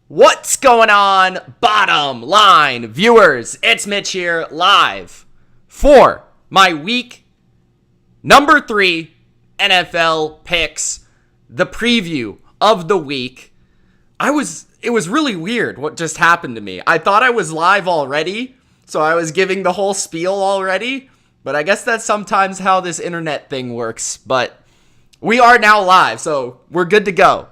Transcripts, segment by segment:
What's going on, bottom line viewers? It's Mitch here, live for my week number 3 NFL picks, the preview of the week. It was really weird what just happened to me. I thought I was live already, so I was giving the whole spiel already, but I guess that's sometimes how this internet thing works. But we are now live, so we're good to go.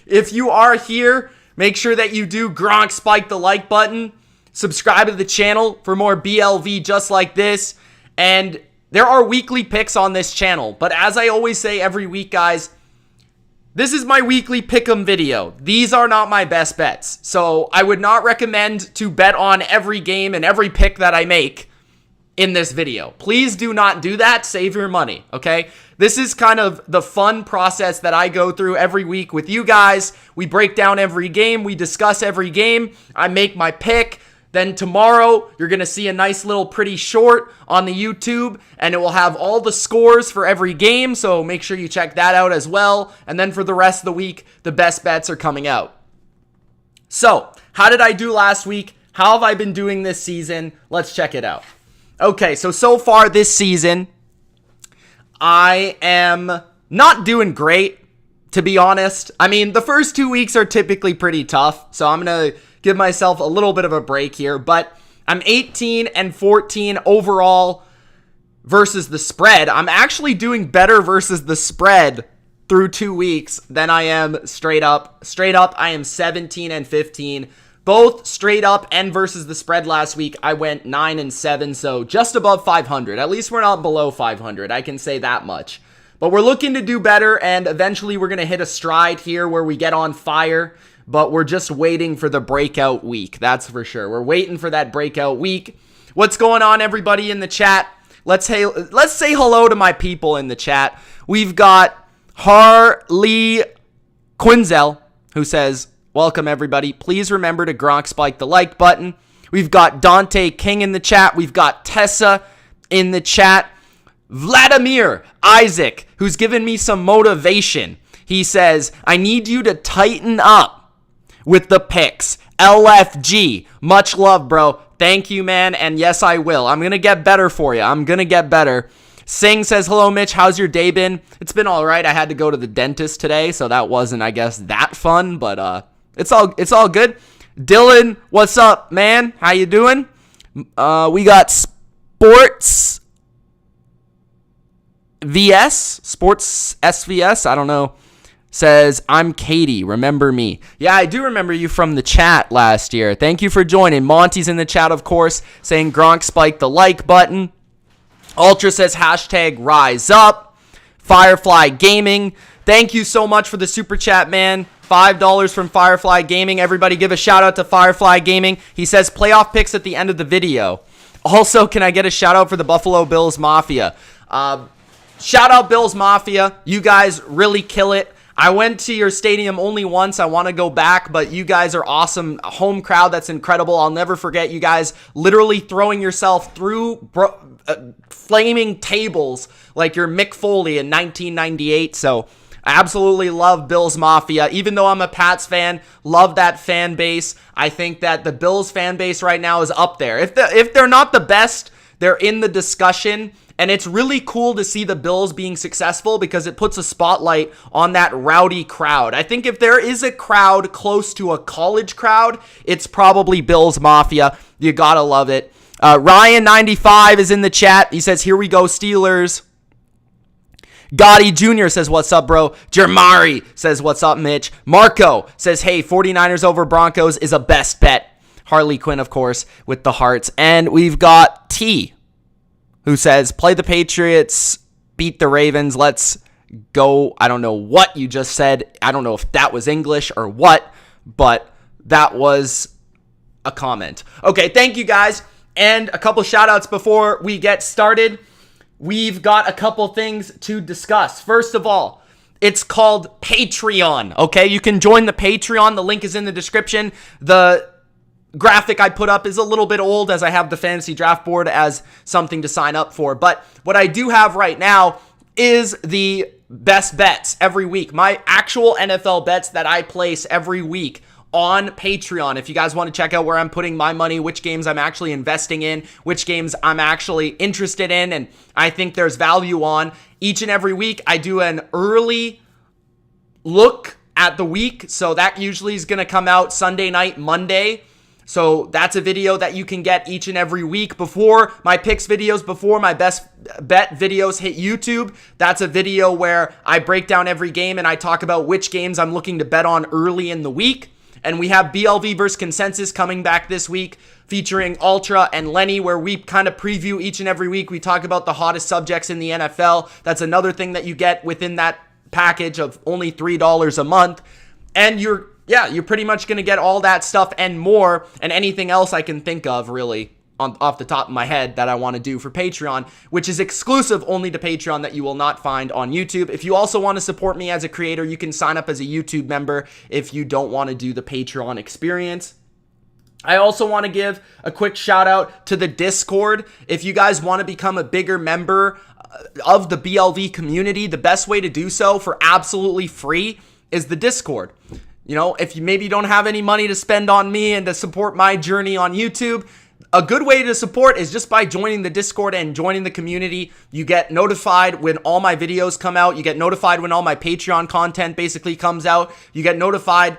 If you are here, make sure that you do Gronk spike the like button. Subscribe to the channel for more BLV just like this. And there are weekly picks on this channel. But as I always say every week, guys, this is my weekly pick'em video. These are not my best bets. So I would not recommend to bet on every game and every pick that I make in this video. Please do not do that. Save your money, okay? This is kind of the fun process that I go through every week with you guys. We break down every game. We discuss every game. I make my pick. Then tomorrow, you're going to see a nice little pretty short on the YouTube, and it will have all the scores for every game, so make sure you check that out as well. And then for the rest of the week, the best bets are coming out. So, how did I do last week? How have I been doing this season? Let's check it out. Okay, so far this season, I am not doing great, to be honest. I mean, the first 2 weeks are typically pretty tough, so I'm going to give myself a little bit of a break here. But I'm 18-14 overall versus the spread. I'm actually doing better versus the spread through 2 weeks than I am straight up. Straight up, I am 17-15. Both straight up and versus the spread last week, I went 9-7, so just above 500. At least we're not below 500. I can say that much. But we're looking to do better, and eventually we're going to hit a stride here where we get on fire. But we're just waiting for the breakout week. That's for sure. We're waiting for that breakout week. What's going on, everybody in the chat? Let's say hello to my people in the chat. We've got Harley Quinzel, who says, welcome, everybody. Please remember to Gronk spike the like button. We've got Dante King in the chat. We've got Tessa in the chat. Vladimir Isaac, who's given me some motivation. He says, I need you to tighten up with the picks. LFG. Much love, bro. Thank you, man. And yes, I will. I'm going to get better for you. I'm going to get better. Singh says, hello, Mitch. How's your day been? It's been all right. I had to go to the dentist today, so that wasn't, I guess, that fun. But it's all good. Dylan, what's up, man? How you doing? We got Sports SVS. I don't know. Says, I'm Katie. Remember me. Yeah, I do remember you from the chat last year. Thank you for joining. Monty's in the chat, of course, saying Gronk spike the like button. Ultra says, hashtag rise up. Firefly Gaming. Thank you so much for the super chat, man. $5 from Firefly Gaming. Everybody give a shout out to Firefly Gaming. He says, playoff picks at the end of the video. Also, can I get a shout out for the Buffalo Bills Mafia? Shout out Bills Mafia. You guys really kill it. I went to your stadium only once. I want to go back, but you guys are awesome. A home crowd that's incredible. I'll never forget you guys literally throwing yourself through flaming tables like you're Mick Foley in 1998. So I absolutely love Bills Mafia. Even though I'm a Pats fan, love that fan base. I think that the Bills fan base right now is up there. If they're not the best, they're in the discussion. And it's really cool to see the Bills being successful because it puts a spotlight on that rowdy crowd. I think if there is a crowd close to a college crowd, it's probably Bills Mafia. You gotta love it. Ryan95 is in the chat. He says, here we go, Steelers. Gotti Jr. says, what's up, bro? Jermari says, what's up, Mitch? Marco says, hey, 49ers over Broncos is a best bet. Harley Quinn, of course, with the hearts. And we've got T, who says, play the Patriots, beat the Ravens, let's go. I don't know what you just said. I don't know if that was English or what, but that was a comment. Okay, thank you guys. And a couple shout outs before we get started. We've got a couple things to discuss. First of all, it's called Patreon, okay? You can join the Patreon. The link is in the description. The graphic I put up is a little bit old as I have the fantasy draft board as something to sign up for. But what I do have right now is the best bets every week. My actual NFL bets that I place every week on Patreon. If you guys want to check out where I'm putting my money, which games I'm actually investing in, which games I'm actually interested in, and I think there's value on. Each and every week, I do an early look at the week. So that usually is going to come out Sunday night, Monday. So that's a video that you can get each and every week before my picks videos, before my best bet videos hit YouTube. That's a video where I break down every game and I talk about which games I'm looking to bet on early in the week. And we have BLV versus Consensus coming back this week, featuring Ultra and Lenny, where we kind of preview each and every week. We talk about the hottest subjects in the NFL. That's another thing that you get within that package of only $3 a month. And you're pretty much going to get all that stuff and more, and anything else I can think of, really, off the top of my head that I want to do for Patreon, which is exclusive only to Patreon, that you will not find on YouTube. If you also want to support me as a creator, you can sign up as a YouTube member if you don't want to do the Patreon experience. I also want to give a quick shout out to the Discord. If you guys want to become a bigger member of the BLV community, the best way to do so for absolutely free is the Discord. You know, if you maybe don't have any money to spend on me and to support my journey on YouTube, a good way to support is just by joining the Discord and joining the community. You get notified when all my videos come out. You get notified when all my Patreon content basically comes out. You get notified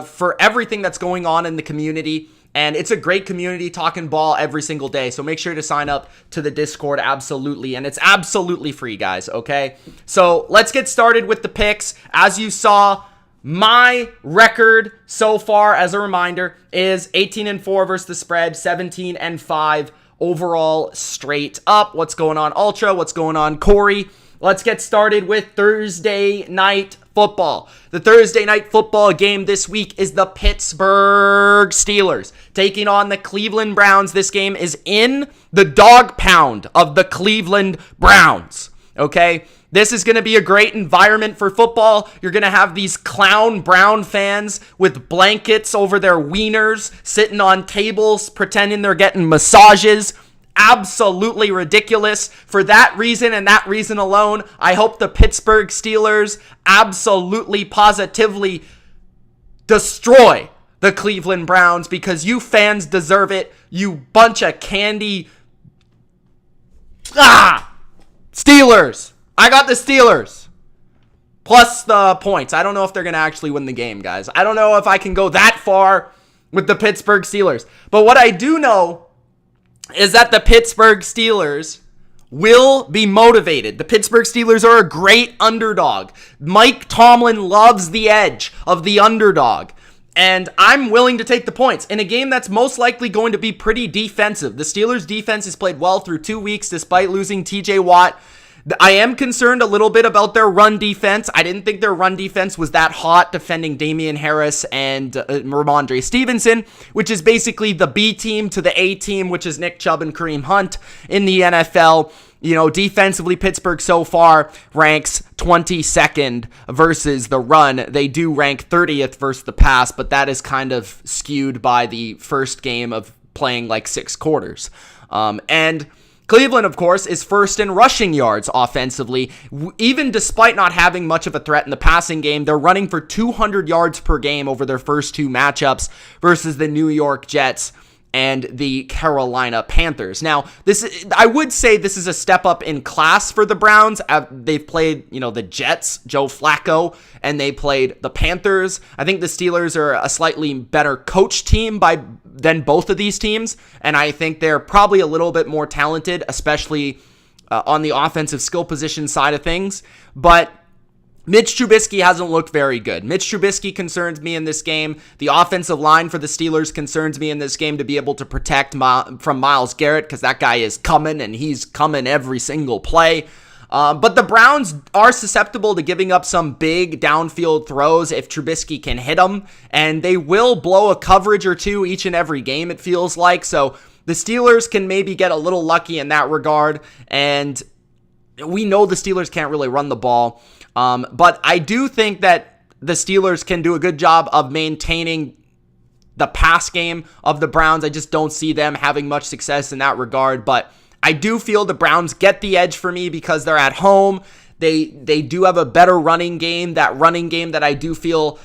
for everything that's going on in the community. And it's a great community, talking ball every single day. So make sure to sign up to the Discord, absolutely. And it's absolutely free, guys, okay? So let's get started with the picks. As you saw, my record so far, as a reminder, is 18-4 versus the spread, 17-5 overall straight up. What's going on, Ultra? What's going on, Corey? Let's get started with Thursday night football. The Thursday night football game this week is the Pittsburgh Steelers taking on the Cleveland Browns. This game is in the dog pound of the Cleveland Browns, okay? This is going to be a great environment for football. You're going to have these clown Brown fans with blankets over their wieners, sitting on tables, pretending they're getting massages. Absolutely ridiculous. For that reason and that reason alone, I hope the Pittsburgh Steelers absolutely, positively destroy the Cleveland Browns, because you fans deserve it. You bunch of candy. Steelers. I got the Steelers plus the points. I don't know if they're going to actually win the game, guys. I don't know if I can go that far with the Pittsburgh Steelers. But what I do know is that the Pittsburgh Steelers will be motivated. The Pittsburgh Steelers are a great underdog. Mike Tomlin loves the edge of the underdog. And I'm willing to take the points in a game that's most likely going to be pretty defensive. The Steelers' defense has played well through 2 weeks despite losing TJ Watt. I am concerned a little bit about their run defense. I didn't think their run defense was that hot, defending Damian Harris and Ramondre Stevenson, which is basically the B team to the A team, which is Nick Chubb and Kareem Hunt in the NFL. You know, defensively, Pittsburgh so far ranks 22nd versus the run. They do rank 30th versus the pass, but that is kind of skewed by the first game of playing like 6 quarters. And Cleveland, of course, is first in rushing yards offensively. Even despite not having much of a threat in the passing game, they're running for 200 yards per game over their first 2 matchups versus the New York Jets and the Carolina Panthers. Now, I would say this is a step up in class for the Browns. They've played, the Jets, Joe Flacco, and they played the Panthers. I think the Steelers are a slightly better coach team than both of these teams, and I think they're probably a little bit more talented, especially on the offensive skill position side of things. But Mitch Trubisky hasn't looked very good. Mitch Trubisky concerns me in this game. The offensive line for the Steelers concerns me in this game to be able to protect from Myles Garrett, because that guy is coming, and he's coming every single play. But the Browns are susceptible to giving up some big downfield throws if Trubisky can hit them, and they will blow a coverage or two each and every game, it feels like. So the Steelers can maybe get a little lucky in that regard, and we know the Steelers can't really run the ball. But I do think that the Steelers can do a good job of maintaining the pass game of the Browns. I just don't see them having much success in that regard. But I do feel the Browns get the edge for me because they're at home. They do have a better running game. That running game that I do feel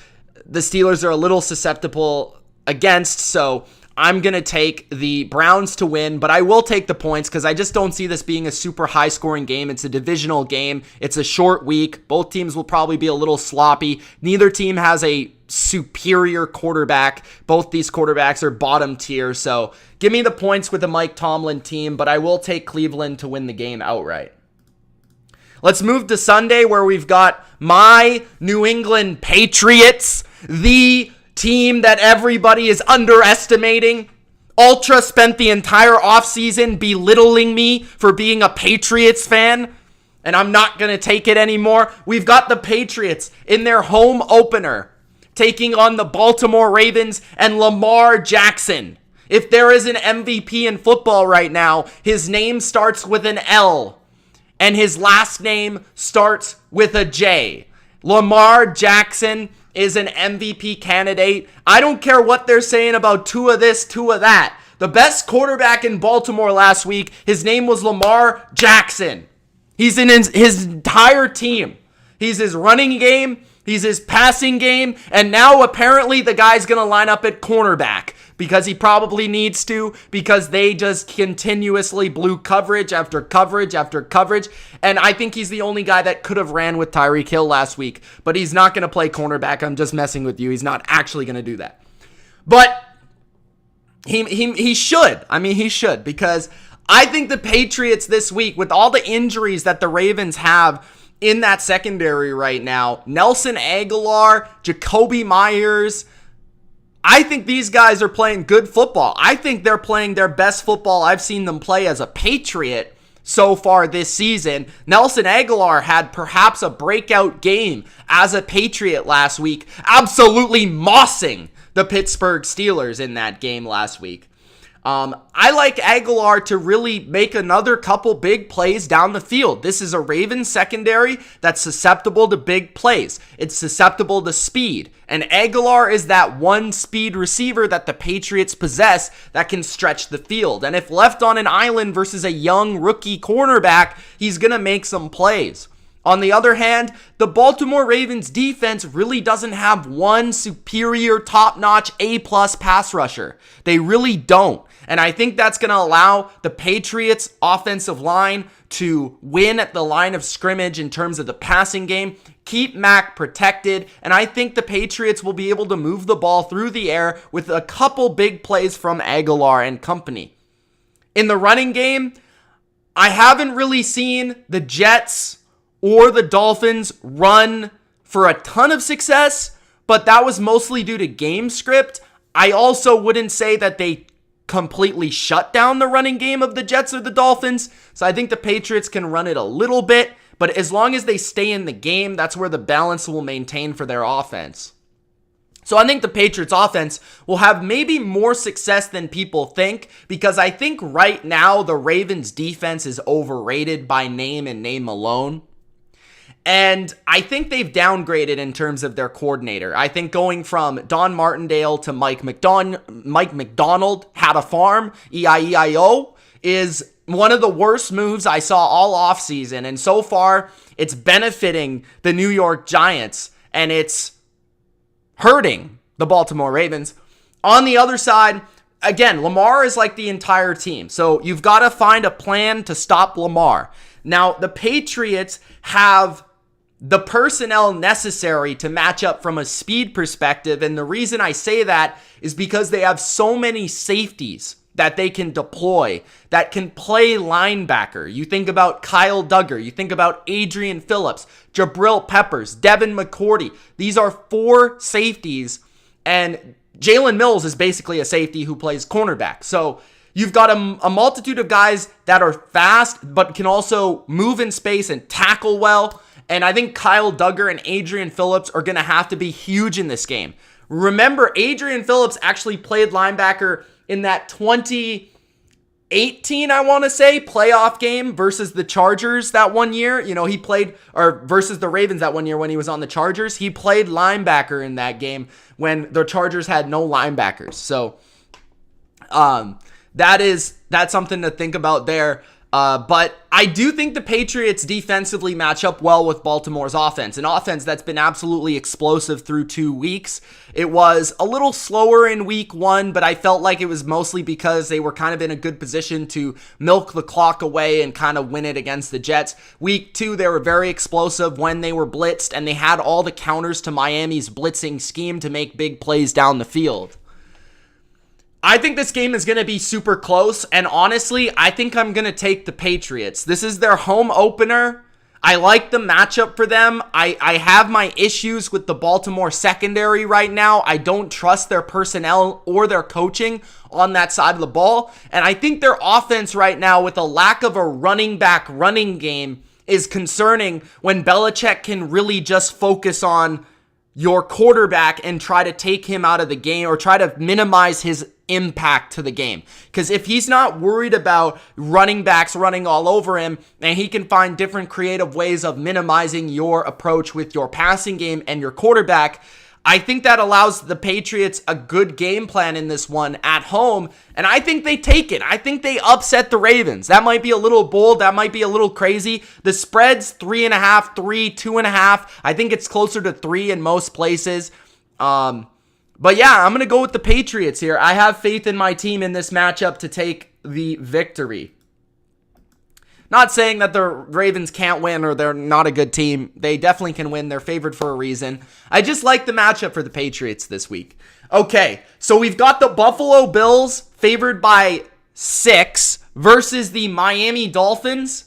the Steelers are a little susceptible against, so I'm going to take the Browns to win, but I will take the points because I just don't see this being a super high-scoring game. It's a divisional game. It's a short week. Both teams will probably be a little sloppy. Neither team has a superior quarterback. Both these quarterbacks are bottom tier, so give me the points with the Mike Tomlin team, but I will take Cleveland to win the game outright. Let's move to Sunday where we've got my New England Patriots, the team that everybody is underestimating. Ultra spent the entire offseason belittling me for being a Patriots fan, and I'm not going to take it anymore. We've got the Patriots in their home opener taking on the Baltimore Ravens and Lamar Jackson. If there is an MVP in football right now, his name starts with an L, and his last name starts with a J. Lamar Jackson is an MVP candidate. I don't care what they're saying about two of this, two of that. The best quarterback in Baltimore last week, his name was Lamar Jackson. He's in his entire team. He's his running game, he's his passing game, and now apparently the guy's going to line up at cornerback because he probably needs to, because they just continuously blew coverage after coverage after coverage. And I think he's the only guy that could have ran with Tyreek Hill last week, but he's not going to play cornerback. I'm just messing with you. He's not actually going to do that. But he should. I mean, he should, because I think the Patriots this week, with all the injuries that the Ravens have in that secondary right now, Nelson Agholor, Jacoby Myers, I think these guys are playing good football. I think they're playing their best football I've seen them play as a Patriot so far this season. Nelson Agholor had perhaps a breakout game as a Patriot last week, absolutely mossing the Pittsburgh Steelers in that game last week. I like Agholor to really make another couple big plays down the field. This is a Ravens secondary that's susceptible to big plays. It's susceptible to speed. And Agholor is that one speed receiver that the Patriots possess that can stretch the field. And if left on an island versus a young rookie cornerback, he's going to make some plays. On the other hand, the Baltimore Ravens defense really doesn't have one superior, top-notch, A-plus pass rusher. They really don't. And I think that's going to allow the Patriots' offensive line to win at the line of scrimmage in terms of the passing game, keep Mac protected, and I think the Patriots will be able to move the ball through the air with a couple big plays from Agholor and company. In the running game, I haven't really seen the Jets or the Dolphins run for a ton of success, but that was mostly due to game script. I also wouldn't say that they completely shut down the running game of the Jets or the Dolphins, so I think the Patriots can run it a little bit, but as long as they stay in the game, that's where the balance will maintain for their offense. So I think the Patriots offense will have maybe more success than people think, because I think right now the Ravens defense is overrated by name and name alone. And I think they've downgraded in terms of their coordinator. I think going from Don Martindale to Mike McDonald had a farm, E-I-E-I-O, is one of the worst moves I saw all offseason. And so far, it's benefiting the New York Giants, and it's hurting the Baltimore Ravens. On the other side, again, Lamar is like the entire team. So you've got to find a plan to stop Lamar. Now, the Patriots have the personnel necessary to match up from a speed perspective. And the reason I say that is because they have so many safeties that they can deploy that can play linebacker. You think about Kyle Duggar. You think about Adrian Phillips, Jabril Peppers, Devin McCourty. These are four safeties, and Jalen Mills is basically a safety who plays cornerback. So you've got a multitude of guys that are fast but can also move in space and tackle well. And I think Kyle Duggar and Adrian Phillips are going to have to be huge in this game. Remember, Adrian Phillips actually played linebacker in that 2018, I want to say, playoff game versus the Chargers that one year. You know, he played, or versus the Ravens that one year when he was on the Chargers. He played linebacker in that game when the Chargers had no linebackers. So that's something to think about there. But I do think the Patriots defensively match up well with Baltimore's offense, an offense that's been absolutely explosive through 2 weeks. It was a little slower in week 1, but I felt like it was mostly because they were kind of in a good position to milk the clock away and kind of win it against the Jets. Week 2, they were very explosive when they were blitzed, and they had all the counters to Miami's blitzing scheme to make big plays down the field. I think this game is going to be super close, and honestly, I think I'm going to take the Patriots. This is their home opener. I like the matchup for them. I have my issues with the Baltimore secondary right now. I don't trust their personnel or their coaching on that side of the ball, and I think their offense right now, with a lack of a running back running game, is concerning when Belichick can really just focus on your quarterback and try to take him out of the game or try to minimize his impact to the game. Because if he's not worried about running backs running all over him, and he can find different creative ways of minimizing your approach with your passing game and your quarterback, I think that allows the Patriots a good game plan in this one at home, and I think they take it. I think they upset the Ravens. That might be a little bold. That might be a little crazy. The spread's 3.5, 3, 2.5. I think it's closer to 3 in most places. But yeah, I'm going to go with the Patriots here. I have faith in my team in this matchup to take the victory. Not saying that the Ravens can't win or they're not a good team. They definitely can win. They're favored for a reason. I just like the matchup for the Patriots this week. Okay, so we've got the Buffalo Bills favored by 6 versus the Miami Dolphins.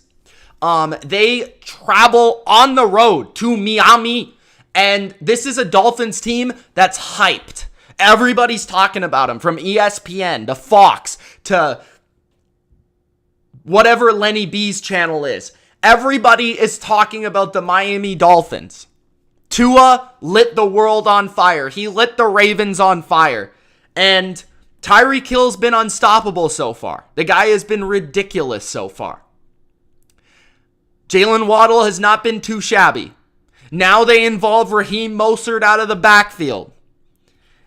They travel on the road to Miami, and this is a Dolphins team that's hyped. Everybody's talking about them, from ESPN to Fox to whatever Lenny B's channel is. Everybody is talking about the Miami Dolphins. Tua lit the world on fire. He lit the Ravens on fire. And Tyreek Hill's been unstoppable so far. The guy has been ridiculous so far. Jalen Waddle has not been too shabby. Now they involve Raheem Mostert out of the backfield.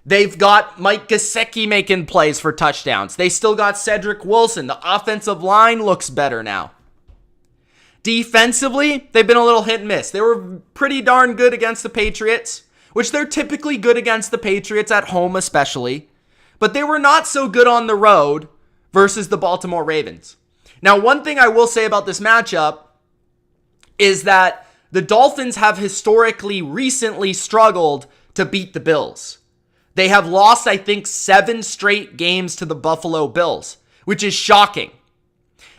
They've got Mike Gesicki making plays for touchdowns. They still got Cedric Wilson. The offensive line looks better now. Defensively, they've been a little hit and miss. They were pretty darn good against the Patriots, which they're typically good against the Patriots at home especially. But they were not so good on the road versus the Baltimore Ravens. Now, one thing I will say about this matchup is that the Dolphins have historically recently struggled to beat the Bills. They have lost, I think, 7 straight games to the Buffalo Bills, which is shocking.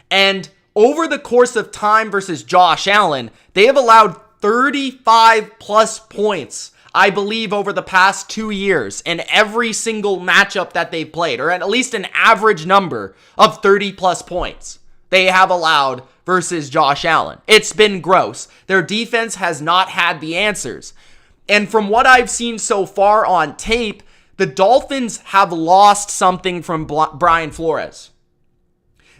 And over the course of time versus Josh Allen, they have allowed 35 plus points, I believe, over the past 2 years in every single matchup that they've played, or at least an average number of 30 plus points they have allowed versus Josh Allen. It's been gross. Their defense has not had the answers. And from what I've seen so far on tape, the Dolphins have lost something from Brian Flores.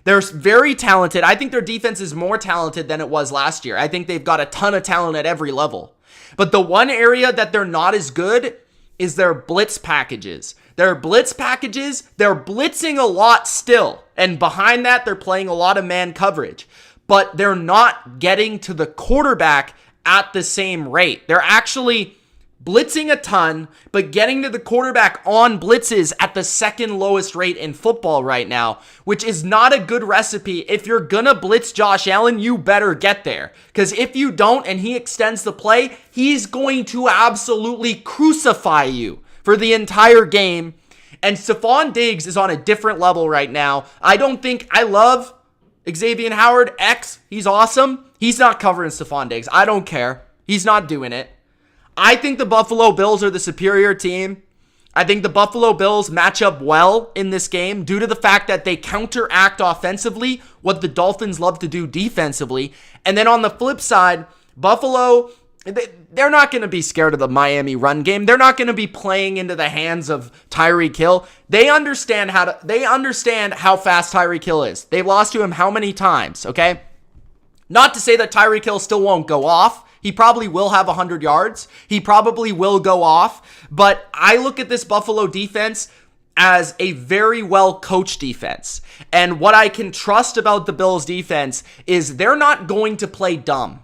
They're very talented. I think their defense is more talented than it was last year. I think they've got a ton of talent at every level. But the one area that they're not as good is their blitz packages. They're blitzing a lot still. And behind that, they're playing a lot of man coverage. But they're not getting to the quarterback at the same rate. They're actually blitzing a ton, but getting to the quarterback on blitzes at the second lowest rate in football right now, which is not a good recipe. If you're gonna blitz Josh Allen, you better get there. Because if you don't and he extends the play, he's going to absolutely crucify you for the entire game. And Stephon Diggs is on a different level right now. I love Xavier Howard. He's awesome. He's not covering Stephon Diggs. I don't care. He's not doing it. I think the Buffalo Bills are the superior team. I think the Buffalo Bills match up well in this game due to the fact that they counteract offensively what the Dolphins love to do defensively. And then on the flip side, Buffalo, they're not going to be scared of the Miami run game. They're not going to be playing into the hands of Tyreek Hill. They understand how fast Tyreek Hill is. They've lost to him how many times, okay? Not to say that Tyreek Hill still won't go off. He probably will have 100 yards. He probably will go off. But I look at this Buffalo defense. as a very well coached defense. And what I can trust about the Bills defense is they're not going to play dumb.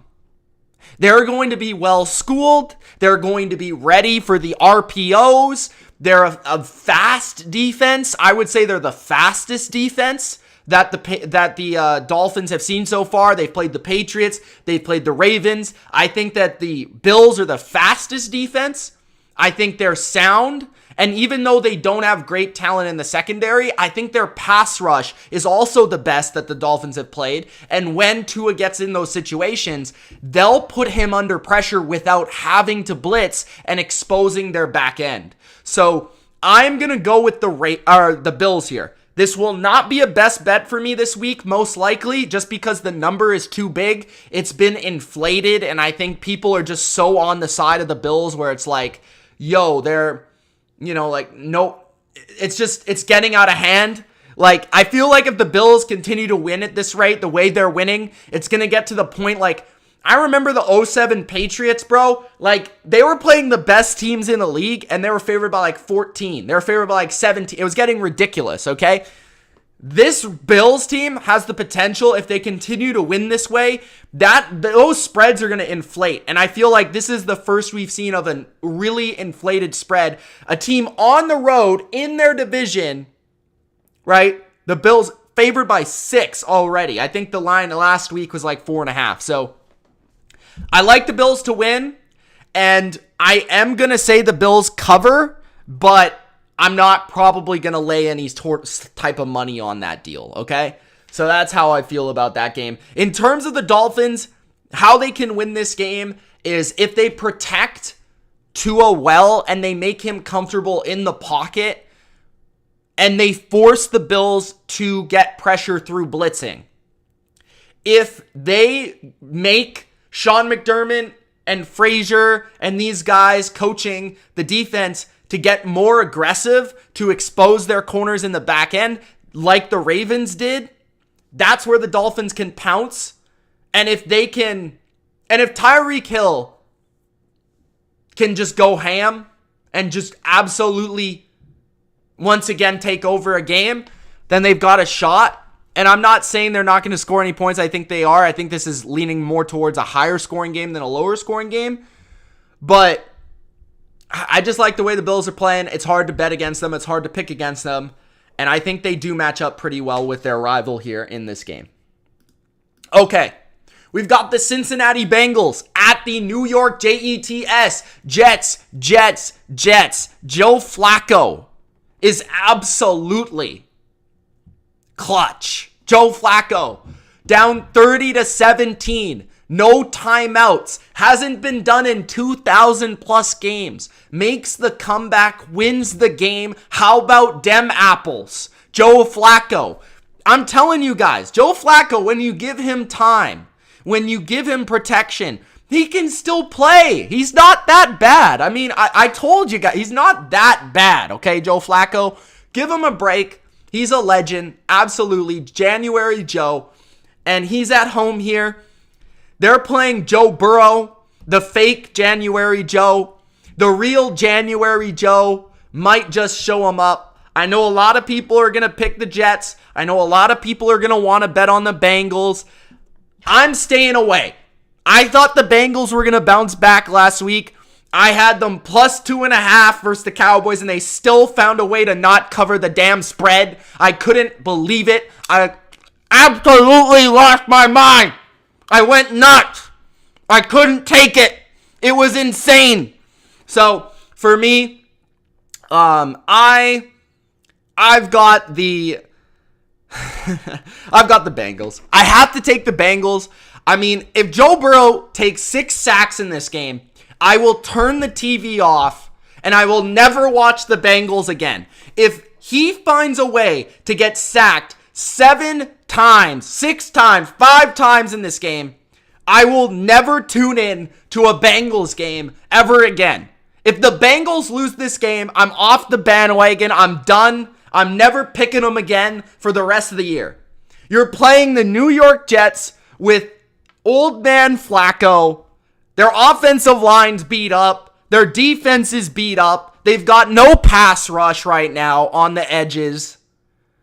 They're going to be well schooled. They're going to be ready for the RPOs. They're a fast defense. I would say they're the fastest defense that the Dolphins have seen so far. They've played the Patriots. They've played the Ravens. I think that the Bills are the fastest defense. I think they're sound. And even though they don't have great talent in the secondary, I think their pass rush is also the best that the Dolphins have played. And when Tua gets in those situations, they'll put him under pressure without having to blitz and exposing their back end. So I'm going to go with the Bills here. This will not be a best bet for me this week, most likely, just because the number is too big. It's been inflated, and I think people are just so on the side of the Bills where it's like, yo, they're... no, it's getting out of hand. Like, I feel like if the Bills continue to win at this rate, the way they're winning, it's going to get to the point, like, I remember the 2007 Patriots, bro. Like, they were playing the best teams in the league, and they were favored by, like, 14. They were favored by, like, 17. It was getting ridiculous, okay? This Bills team has the potential, if they continue to win this way, that those spreads are going to inflate. And I feel like this is the first we've seen of a really inflated spread. A team on the road in their division, right? The Bills favored by 6 already. I think the line last week was like 4.5. So I like the Bills to win, and I am going to say the Bills cover, but I'm not probably going to lay any type of money on that deal, okay? So that's how I feel about that game. In terms of the Dolphins, how they can win this game is if they protect Tua well and they make him comfortable in the pocket and they force the Bills to get pressure through blitzing. If they make Sean McDermott and Frazier and these guys coaching the defense to get more aggressive, to expose their corners in the back end, like the Ravens did, that's where the Dolphins can pounce. And if Tyreek Hill can just go ham and just absolutely, once again, take over a game, then they've got a shot. And I'm not saying they're not going to score any points. I think they are. I think this is leaning more towards a higher scoring game than a lower scoring game. But I just like the way the Bills are playing. It's hard to bet against them. It's hard to pick against them. And I think they do match up pretty well with their rival here in this game. Okay. We've got the Cincinnati Bengals at the New York Jets. Jets. Joe Flacco is absolutely clutch. Joe Flacco down 30-17. No timeouts. Hasn't been done in 2,000 plus games. Makes the comeback, wins the game. How about dem apples? Joe Flacco. I'm telling you guys, Joe Flacco, when you give him time, when you give him protection, he can still play. He's not that bad. I mean, I told you guys, he's not that bad, okay, Joe Flacco? Give him a break. He's a legend. Absolutely. January Joe. And he's at home here. They're playing Joe Burrow, the fake January Joe. The real January Joe might just show him up. I know a lot of people are going to pick the Jets. I know a lot of people are going to want to bet on the Bengals. I'm staying away. I thought the Bengals were going to bounce back last week. I had them plus 2.5 versus the Cowboys, and they still found a way to not cover the damn spread. I couldn't believe it. I absolutely lost my mind. I went nuts. I couldn't take it. It was insane. So for me, I've got the Bengals. I have to take the Bengals. I mean, if Joe Burrow takes 6 sacks in this game, I will turn the TV off and I will never watch the Bengals again. If he finds a way to get sacked 7 times, 6 times, 5 times in this game, I will never tune in to a Bengals game ever again. If the Bengals lose this game, I'm off the bandwagon. I'm done. I'm never picking them again for the rest of the year. You're playing the New York Jets with old man Flacco. Their offensive line's beat up. Their defense is beat up. They've got no pass rush right now on the edges.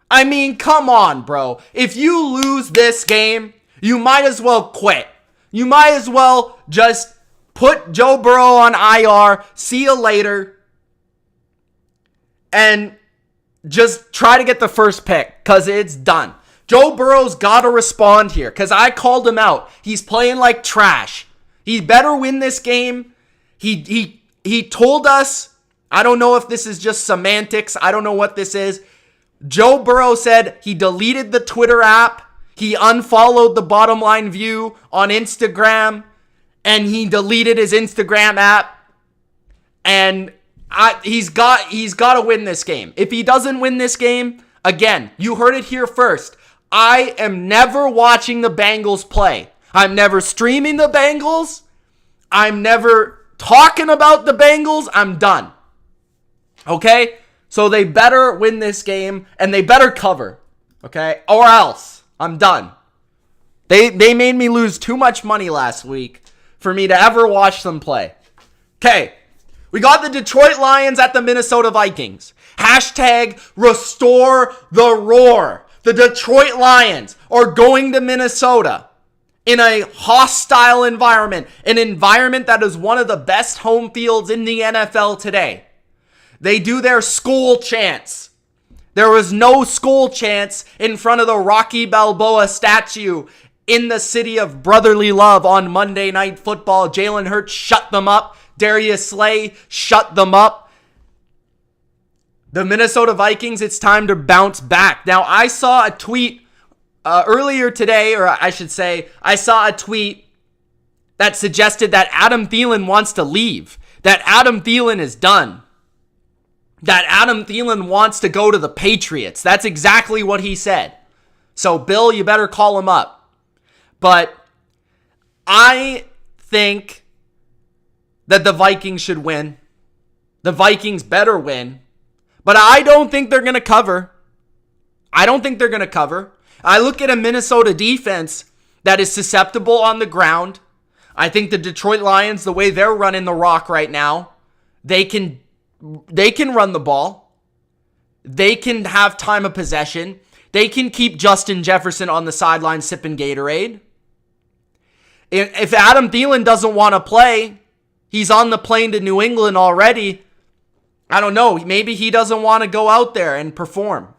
I mean, come on, bro. If you lose this game, you might as well quit. You might as well just put Joe Burrow on IR, see you later, and just try to get the first pick because it's done. Joe Burrow's got to respond here because I called him out. He's playing like trash. He better win this game. He told us, I don't know if this is just semantics. I don't know what this is. Joe Burrow said he deleted the Twitter app. He unfollowed the Bottom Line View on Instagram. And he deleted his Instagram app. And he's got to win this game. If he doesn't win this game, again, you heard it here first. I am never watching the Bengals play. I'm never streaming the Bengals. I'm never talking about the Bengals. I'm done. Okay? So they better win this game and they better cover. Okay? Or else I'm done. They made me lose too much money last week for me to ever watch them play. Okay. We got the Detroit Lions at the Minnesota Vikings. Hashtag restore the roar. The Detroit Lions are going to Minnesota in a hostile environment, an environment that is one of the best home fields in the NFL today. They do their school chants. There was no school chants in front of the Rocky Balboa statue in the city of brotherly love on Monday Night Football. Jalen Hurts shut them up. Darius Slay shut them up. The Minnesota Vikings, it's time to bounce back. Now, I saw a tweet earlier today, or I should say, I saw a tweet that suggested that Adam Thielen wants to leave, that Adam Thielen is done, that Adam Thielen wants to go to the Patriots. That's exactly what he said. So, Bill, you better call him up. But I think that the Vikings should win. The Vikings better win. But I don't think they're going to cover. I look at a Minnesota defense that is susceptible on the ground. I think the Detroit Lions, the way they're running the rock right now, they can run the ball. They can have time of possession. They can keep Justin Jefferson on the sideline sipping Gatorade. If Adam Thielen doesn't want to play, he's on the plane to New England already. I don't know. Maybe he doesn't want to go out there and perform.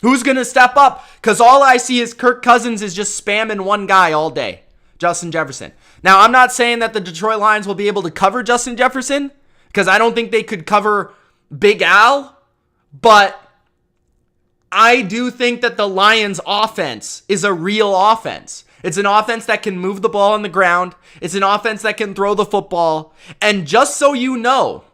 Who's going to step up? Because all I see is Kirk Cousins is just spamming one guy all day. Justin Jefferson. Now, I'm not saying that the Detroit Lions will be able to cover Justin Jefferson, because I don't think they could cover Big Al. But I do think that the Lions' offense is a real offense. It's an offense that can move the ball on the ground. It's an offense that can throw the football. And just so you know,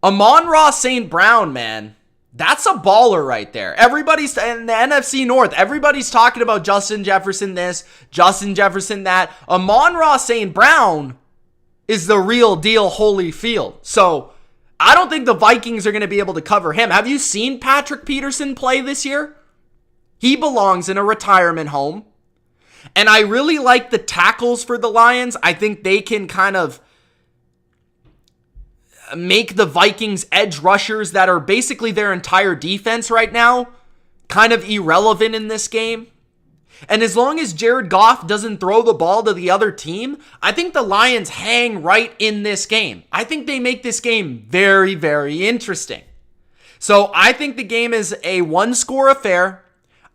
Amon-Ra St. Brown, man, that's a baller right there. Everybody's in the NFC North. Everybody's talking about Justin Jefferson this, Justin Jefferson that. Amon-Ra St. Brown is the real deal Holyfield. So I don't think the Vikings are going to be able to cover him. Have you seen Patrick Peterson play this year? He belongs in a retirement home. And I really like the tackles for the Lions. I think they can kind of make the Vikings edge rushers that are basically their entire defense right now kind of irrelevant in this game. And as long as Jared Goff doesn't throw the ball to the other team, I think the Lions hang right in this game. I think they make this game very, very interesting. So I think the game is a one-score affair.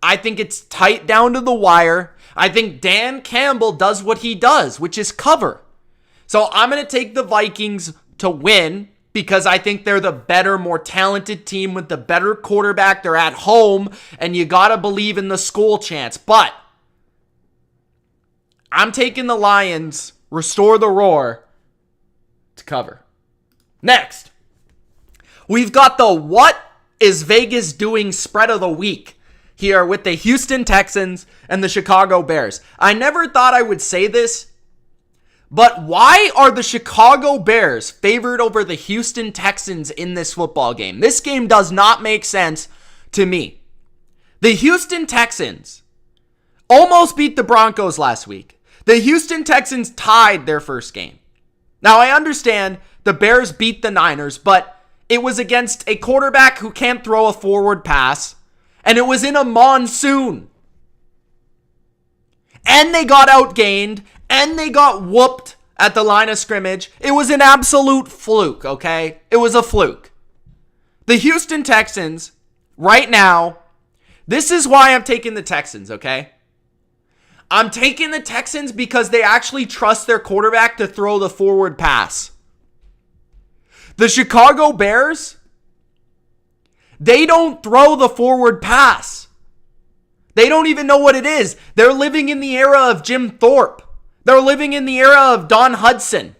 I think it's tight down to the wire. I think Dan Campbell does what he does, which is cover. So I'm going to take the Vikings to win because I think they're the better, more talented team with the better quarterback. They're at home, and you got to believe in the school chants. But I'm taking the Lions, restore the roar, to cover. Next, we've got the What is Vegas Doing spread of the week here with the Houston Texans and the Chicago Bears. I never thought I would say this, but why are the Chicago Bears favored over the Houston Texans in this football game? This game does not make sense to me. The Houston Texans almost beat the Broncos last week. The Houston Texans tied their first game. Now, I understand the Bears beat the Niners, but it was against a quarterback who can't throw a forward pass, and it was in a monsoon. And they got outgained, and they got whooped at the line of scrimmage. It was an absolute fluke, okay? It was a fluke. The Houston Texans, right now, this is why I'm taking the Texans, okay? I'm taking the Texans because they actually trust their quarterback to throw the forward pass. The Chicago Bears, they don't throw the forward pass. They don't even know what it is. They're living in the era of Jim Thorpe. They're living in the era of Don Hudson.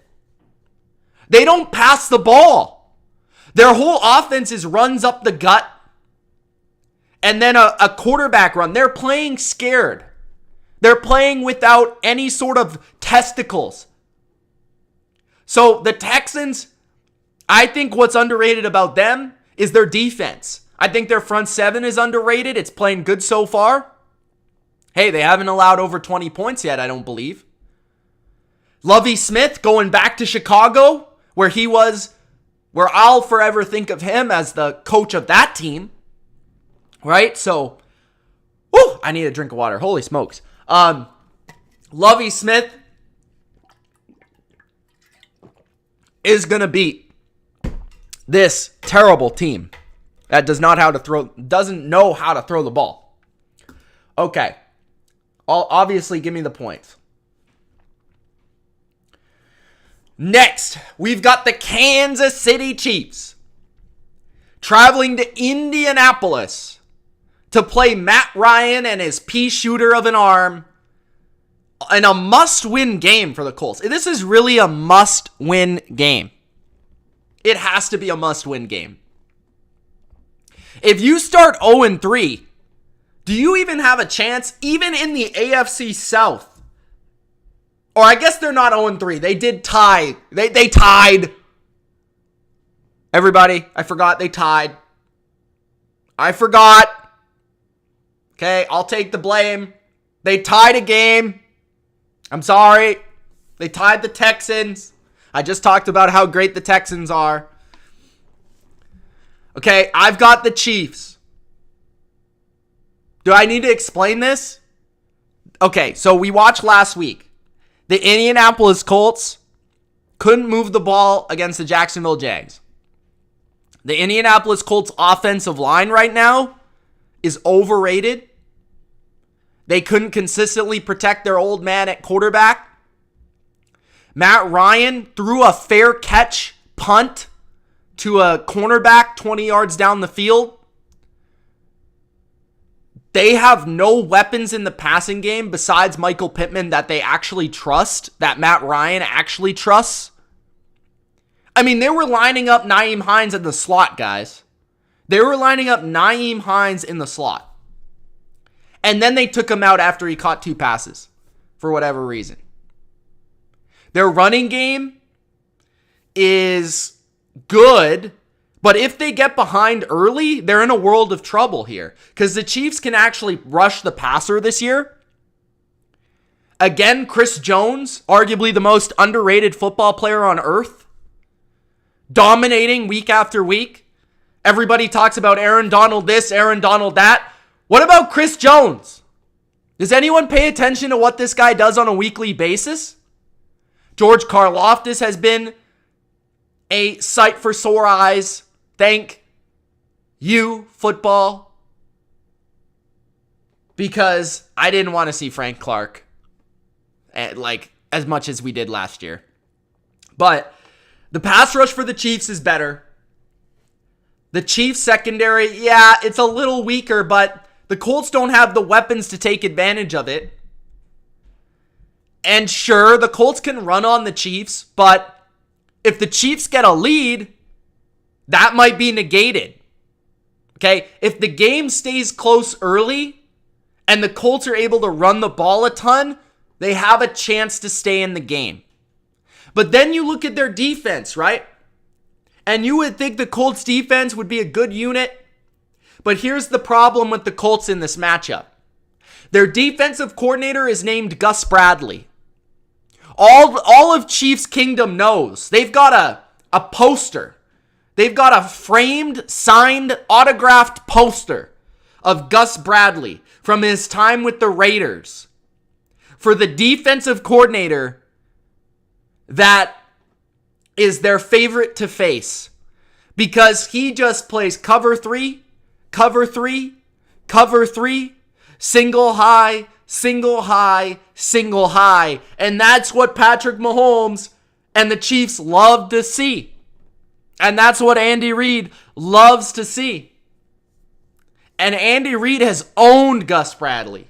They don't pass the ball. Their whole offense is runs up the gut and then a quarterback run. They're playing scared. They're playing without any sort of testicles. So the Texans, I think what's underrated about them is their defense. I think their front seven is underrated. It's playing good so far. Hey, they haven't allowed over 20 points yet, I don't believe. Lovie Smith going back to Chicago, where I'll forever think of him as the coach of that team. Right? So, I need a drink of water. Holy smokes. Lovie Smith is going to beat this terrible team that doesn't know how to throw the ball. Okay. Obviously, give me the points. Next, we've got the Kansas City Chiefs traveling to Indianapolis to play Matt Ryan and his pea shooter of an arm in a must-win game for the Colts. This is really a must-win game. It has to be a must-win game. If you start 0-3, do you even have a chance, even in the AFC South? Or I guess they're not 0-3. They did tie. They tied. Everybody, I forgot they tied. I forgot. Okay, I'll take the blame. They tied a game. I'm sorry. They tied the Texans. I just talked about how great the Texans are. Okay, I've got the Chiefs. Do I need to explain this? Okay, so we watched last week. The Indianapolis Colts couldn't move the ball against the Jacksonville Jags. The Indianapolis Colts offensive line right now is overrated. They couldn't consistently protect their old man at quarterback. Matt Ryan threw a fair catch punt to a cornerback 20 yards down the field. They have no weapons in the passing game besides Michael Pittman that they actually trust, that Matt Ryan actually trusts. I mean, they were lining up Nyheim Hines in the slot, guys. They were lining up Nyheim Hines in the slot. And then they took him out after he caught 2 passes, for whatever reason. Their running game is good, but if they get behind early, they're in a world of trouble here. Because the Chiefs can actually rush the passer this year. Again, Chris Jones, arguably the most underrated football player on earth. Dominating week after week. Everybody talks about Aaron Donald this, Aaron Donald that. What about Chris Jones? Does anyone pay attention to what this guy does on a weekly basis? George Karlaftis has been a sight for sore eyes. Thank you, football. Because I didn't want to see Frank Clark as much as we did last year. But the pass rush for the Chiefs is better. The Chiefs secondary, yeah, it's a little weaker, but the Colts don't have the weapons to take advantage of it. And sure, the Colts can run on the Chiefs, but if the Chiefs get a lead, that might be negated. Okay? If the game stays close early and the Colts are able to run the ball a ton, they have a chance to stay in the game. But then you look at their defense, right? And you would think the Colts defense would be a good unit. But here's the problem with the Colts in this matchup. Their defensive coordinator is named Gus Bradley. All of Chiefs Kingdom knows they've got a a poster. They've got a framed, signed, autographed poster of Gus Bradley from his time with the Raiders for the defensive coordinator that is their favorite to face, because he just plays cover three, cover three, cover three, single high, single high, single high. And that's what Patrick Mahomes and the Chiefs love to see. And that's what Andy Reid loves to see. And Andy Reid has owned Gus Bradley.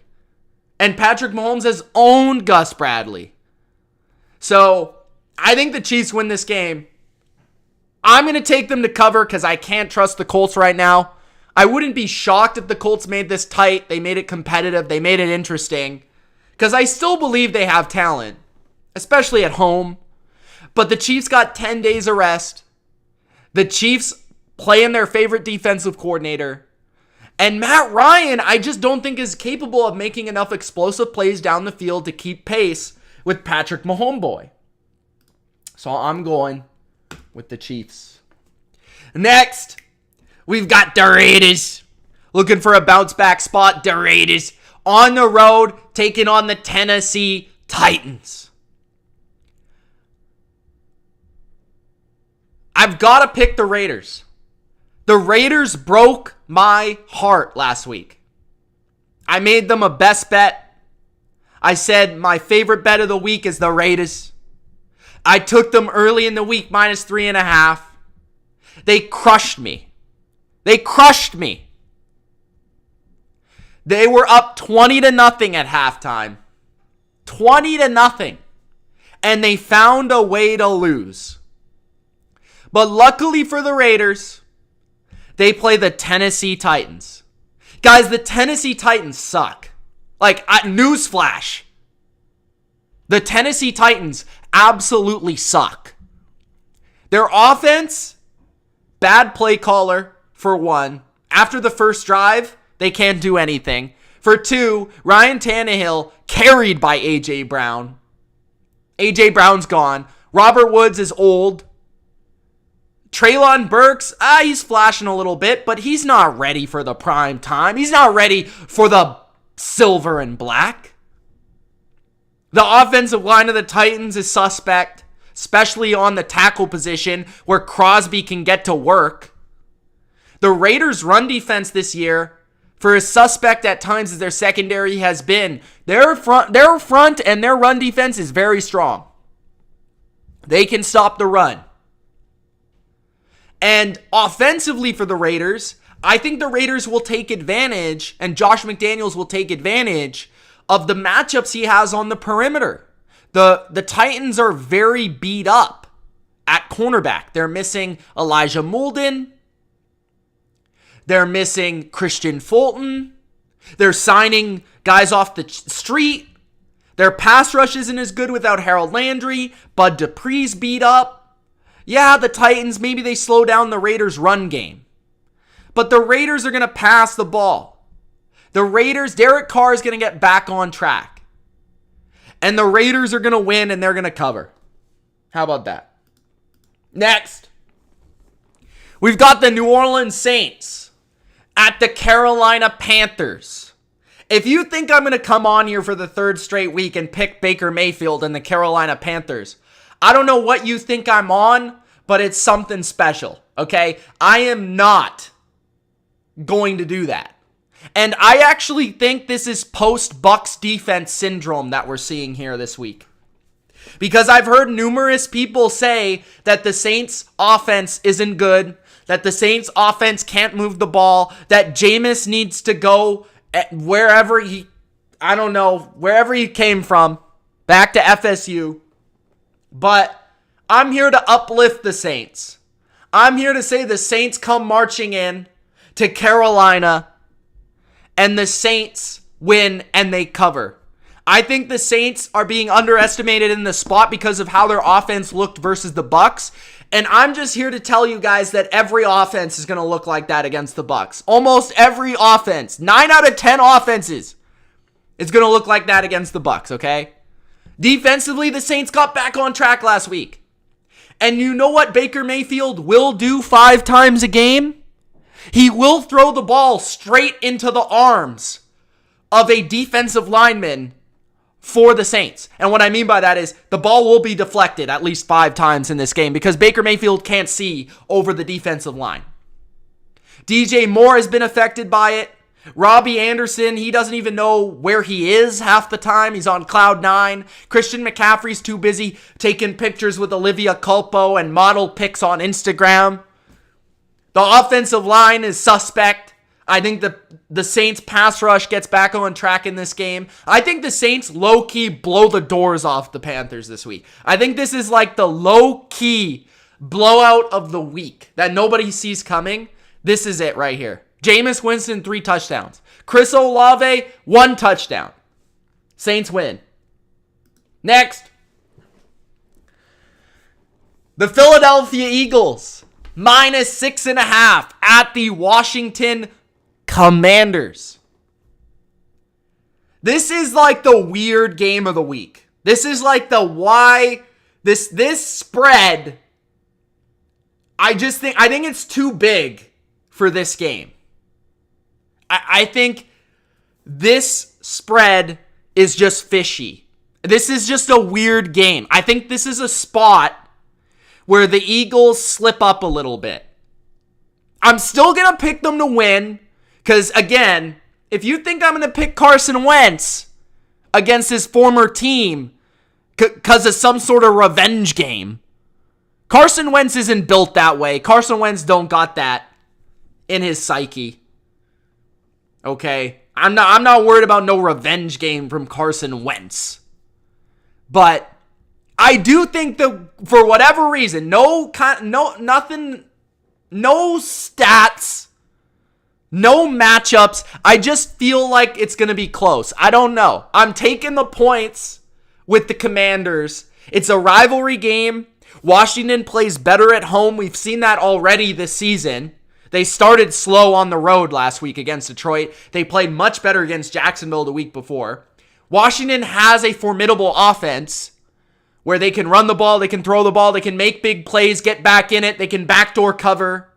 And Patrick Mahomes has owned Gus Bradley. So I think the Chiefs win this game. I'm going to take them to cover because I can't trust the Colts right now. I wouldn't be shocked if the Colts made this tight. They made it competitive. They made it interesting. Because I still believe they have talent, especially at home. But the Chiefs got 10 days of rest. The Chiefs play in their favorite defensive coordinator. And Matt Ryan, I just don't think is capable of making enough explosive plays down the field to keep pace with Patrick Mahomes. So I'm going with the Chiefs. Next, we've got the Raiders. Looking for a bounce back spot. The Raiders on the road taking on the Tennessee Titans. I've got to pick the Raiders. The Raiders broke my heart last week. I made them a best bet. I said my favorite bet of the week is the Raiders. I took them early in the week, -3.5. They crushed me. They crushed me. They were up 20-0 at halftime. 20-0. And they found a way to lose. But luckily for the Raiders, they play the Tennessee Titans. Guys, the Tennessee Titans suck. Like, newsflash. The Tennessee Titans absolutely suck. Their offense, bad play caller, for one. After the first drive, they can't do anything. For two, Ryan Tannehill carried by A.J. Brown. A.J. Brown's gone. Robert Woods is old. Treylon Burks, he's flashing a little bit, but he's not ready for the prime time. He's not ready for the silver and black. The offensive line of the Titans is suspect, especially on the tackle position where Crosby can get to work. The Raiders' run defense this year, for as suspect at times as their secondary has been, their front and their run defense is very strong. They can stop the run. And offensively for the Raiders, I think the Raiders will take advantage, and Josh McDaniels will take advantage of the matchups he has on the perimeter. The Titans are very beat up at cornerback. They're missing Elijah Molden. They're missing Christian Fulton. They're signing guys off the street. Their pass rush isn't as good without Harold Landry. Bud Dupree's beat up. Yeah, the Titans, maybe they slow down the Raiders' run game. But the Raiders are going to pass the ball. The Raiders, Derek Carr is going to get back on track. And the Raiders are going to win and they're going to cover. How about that? Next, we've got the New Orleans Saints at the Carolina Panthers. If you think I'm going to come on here for the third straight week and pick Baker Mayfield and the Carolina Panthers, I don't know what you think I'm on, but it's something special, okay? I am not going to do that. And I actually think this is post-Bucs defense syndrome that we're seeing here this week. Because I've heard numerous people say that the Saints offense isn't good, that the Saints offense can't move the ball, that Jameis needs to go wherever he came from, back to FSU. But I'm here to uplift the Saints. I'm here to say the Saints come marching in to Carolina and the Saints win and they cover. I think the Saints are being underestimated in the spot because of how their offense looked versus the Bucs. And I'm just here to tell you guys that every offense is going to look like that against the Bucs. Almost every offense, 9 out of 10 offenses, is going to look like that against the Bucs, okay? Defensively, the Saints got back on track last week. And you know what Baker Mayfield will do 5 times a game? He will throw the ball straight into the arms of a defensive lineman for the Saints. And what I mean by that is the ball will be deflected at least 5 times in this game because Baker Mayfield can't see over the defensive line. DJ Moore has been affected by it. Robbie Anderson, he doesn't even know where he is half the time. He's on cloud 9. Christian McCaffrey's too busy taking pictures with Olivia Culpo and model pics on Instagram. The offensive line is suspect. I think the Saints pass rush gets back on track in this game. I think the Saints low-key blow the doors off the Panthers this week. I think this is like the low-key blowout of the week that nobody sees coming. This is it right here. Jameis Winston, 3 touchdowns. Chris Olave, 1 touchdown. Saints win. Next. The Philadelphia Eagles, -6.5 at the Washington Commanders. This is like the weird game of the week. This is like the why this spread. I think it's too big for this game. I think this spread is just fishy. This is just a weird game. I think this is a spot where the Eagles slip up a little bit. I'm still going to pick them to win because, again, if you think I'm going to pick Carson Wentz against his former team because of some sort of revenge game, Carson Wentz isn't built that way. Carson Wentz don't got that in his psyche. Okay, I'm not worried about no revenge game from Carson Wentz. But I do think that for whatever reason, no stats, no matchups. I just feel like it's going to be close. I don't know. I'm taking the points with the Commanders. It's a rivalry game. Washington plays better at home. We've seen that already this season. They started slow on the road last week against Detroit. They played much better against Jacksonville the week before. Washington has a formidable offense where they can run the ball, they can throw the ball, they can make big plays, get back in it, they can backdoor cover.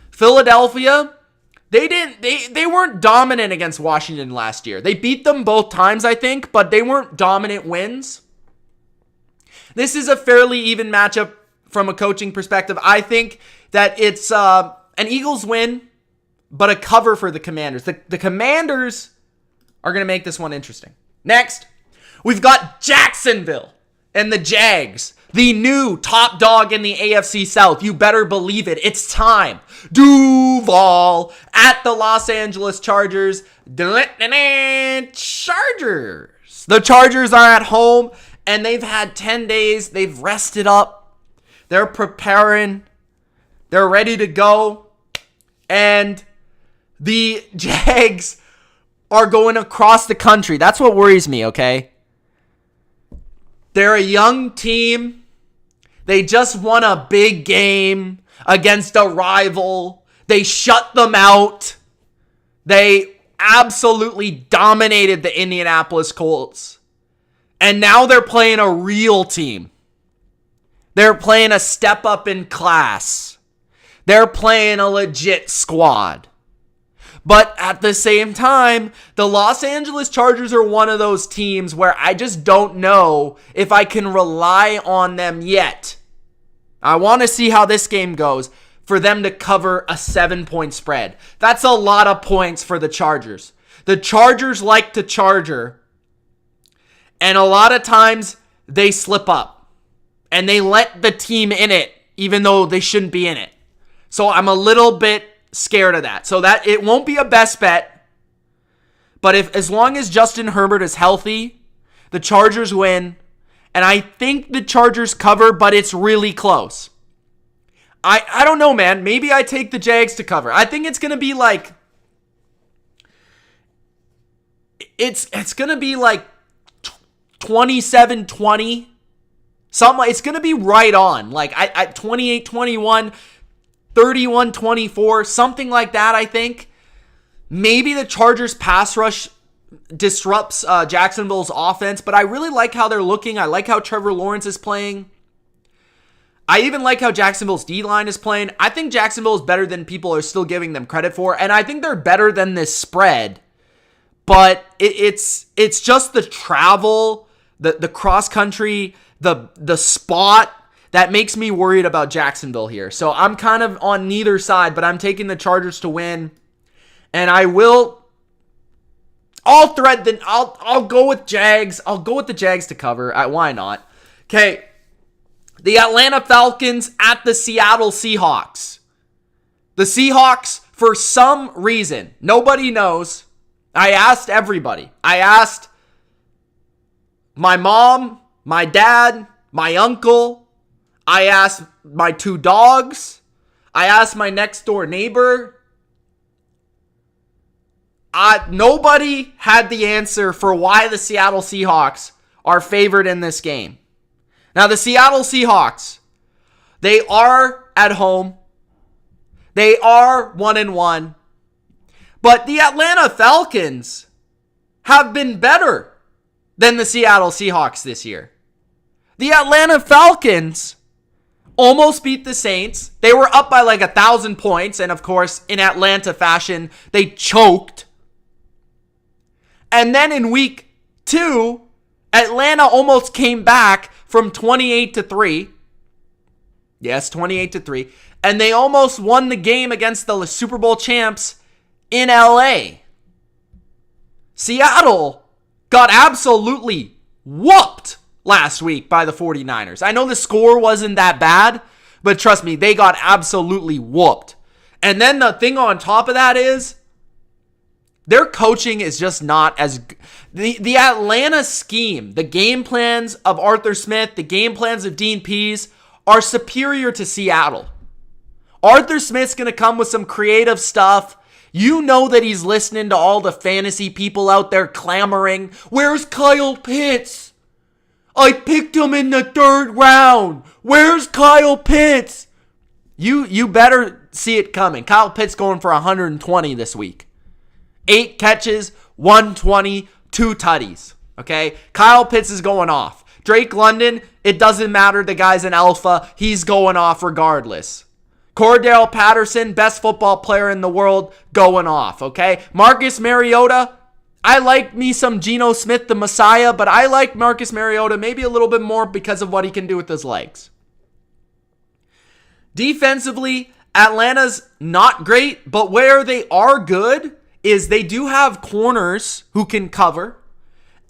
Philadelphia, they weren't dominant against Washington last year. They beat them both times, I think, but they weren't dominant wins. This is a fairly even matchup from a coaching perspective. I think that it's an Eagles win, but a cover for the Commanders. The Commanders are going to make this one interesting. Next, we've got Jacksonville and the Jags, the new top dog in the AFC South. You better believe it. It's time. Duval at the Los Angeles Chargers. Chargers. The Chargers are at home, and they've had 10 days. They've rested up. They're preparing. They're ready to go. And the Jags are going across the country. That's what worries me, okay? They're a young team. They just won a big game against a rival. They shut them out. They absolutely dominated the Indianapolis Colts. And now they're playing a real team. They're playing a step up in class. They're playing a legit squad. But at the same time, the Los Angeles Chargers are one of those teams where I just don't know if I can rely on them yet. I want to see how this game goes for them to cover a 7-point spread. That's a lot of points for the Chargers. The Chargers like to charger, and a lot of times they slip up and they let the team in it even though they shouldn't be in it. So I'm a little bit scared of that. So that it won't be a best bet. But as long as Justin Herbert is healthy, the Chargers win. And I think the Chargers cover, but it's really close. I don't know, man. Maybe I take the Jags to cover. I think it's going to be like it's going to be like 27-20. Something, it's going to be right on. Like I 28-21, 31-24, something like that, I think. Maybe the Chargers pass rush disrupts Jacksonville's offense, but I really like how they're looking. I like how Trevor Lawrence is playing. I even like how Jacksonville's D-line is playing. I think Jacksonville is better than people are still giving them credit for, and I think they're better than this spread. But it's just the travel, the cross-country, the spot that makes me worried about Jacksonville here. So I'm kind of on neither side, but I'm taking the Chargers to win. And I'll go with Jags. I'll go with the Jags to cover. Why not? Okay. The Atlanta Falcons at the Seattle Seahawks. The Seahawks, for some reason, nobody knows. I asked everybody. I asked my mom, my dad, my uncle. I asked my 2 dogs. I asked my next door neighbor. Nobody had the answer for why the Seattle Seahawks are favored in this game. Now, the Seattle Seahawks, they are at home. They are 1-1. But the Atlanta Falcons have been better than the Seattle Seahawks this year. The Atlanta Falcons almost beat the Saints. They were up by like 1,000 points. And of course, in Atlanta fashion, they choked. And then in week 2, Atlanta almost came back from 28-3. Yes, 28-3. And they almost won the game against the Super Bowl champs in LA. Seattle got absolutely whooped last week by the 49ers. I know the score wasn't that bad, but trust me, they got absolutely whooped. And then the thing on top of that is, their coaching is just not as good. The Atlanta scheme, the game plans of Arthur Smith, the game plans of Dean Pease are superior to Seattle. Arthur Smith's going to come with some creative stuff. You know that he's listening to all the fantasy people out there clamoring, "Where's Kyle Pitts? I picked him in the 3rd round. Where's Kyle Pitts?" You better see it coming. Kyle Pitts going for 120 this week. 8 catches, 120, 2 tutties. Okay? Kyle Pitts is going off. Drake London, it doesn't matter. The guy's an alpha. He's going off regardless. Cordell Patterson, best football player in the world, going off. Okay? Marcus Mariota, I like me some Geno Smith, the Messiah, but I like Marcus Mariota maybe a little bit more because of what he can do with his legs. Defensively, Atlanta's not great, but where they are good is they do have corners who can cover,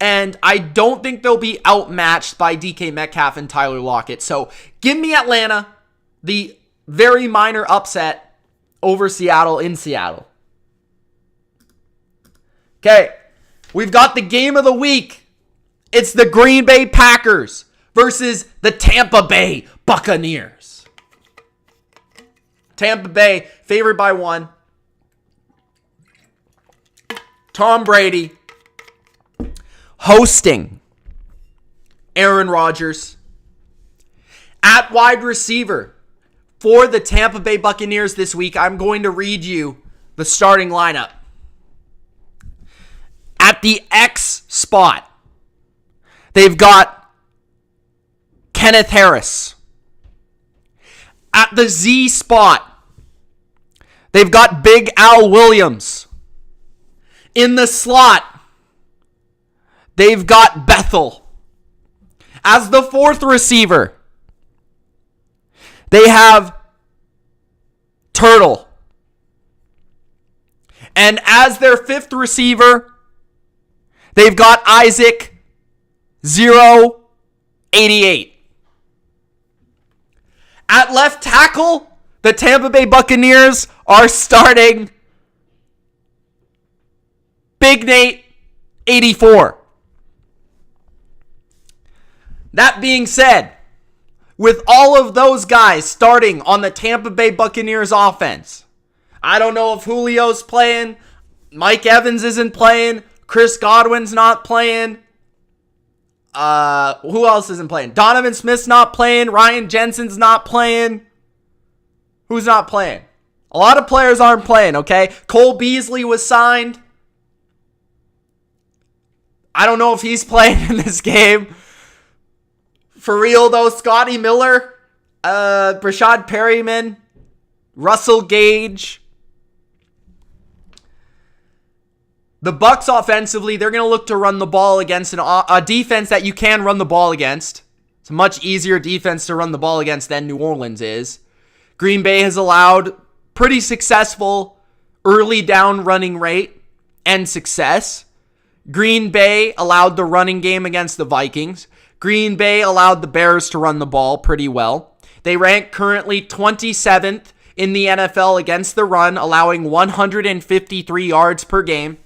and I don't think they'll be outmatched by DK Metcalf and Tyler Lockett. So give me Atlanta, the very minor upset over Seattle in Seattle. Okay, we've got the game of the week. It's the Green Bay Packers versus the Tampa Bay Buccaneers. Tampa Bay favored by 1. Tom Brady hosting Aaron Rodgers. At wide receiver for the Tampa Bay Buccaneers this week, I'm going to read you the starting lineup. At the X spot, they've got Kenneth Harris. At the Z spot, they've got Big Al Williams. In the slot, they've got Bethel. As the 4th receiver, they have Turtle. And as their 5th receiver, they've got Isaac 088. At left tackle, the Tampa Bay Buccaneers are starting Big Nate 84. That being said, with all of those guys starting on the Tampa Bay Buccaneers offense, I don't know if Julio's playing, Mike Evans isn't playing, Chris Godwin's not playing, who else isn't playing? Donovan Smith's not playing, Ryan Jensen's not playing. Who's not playing? A lot of players aren't playing, okay? Cole Beasley was signed. I don't know if he's playing in this game. For real, though, Scotty Miller, Brashad Perryman, Russell Gage. The Bucs offensively, they're going to look to run the ball against a defense that you can run the ball against. It's a much easier defense to run the ball against than New Orleans is. Green Bay has allowed pretty successful early down running rate and success. Green Bay allowed the running game against the Vikings. Green Bay allowed the Bears to run the ball pretty well. They rank currently 27th in the NFL against the run, allowing 153 yards per game.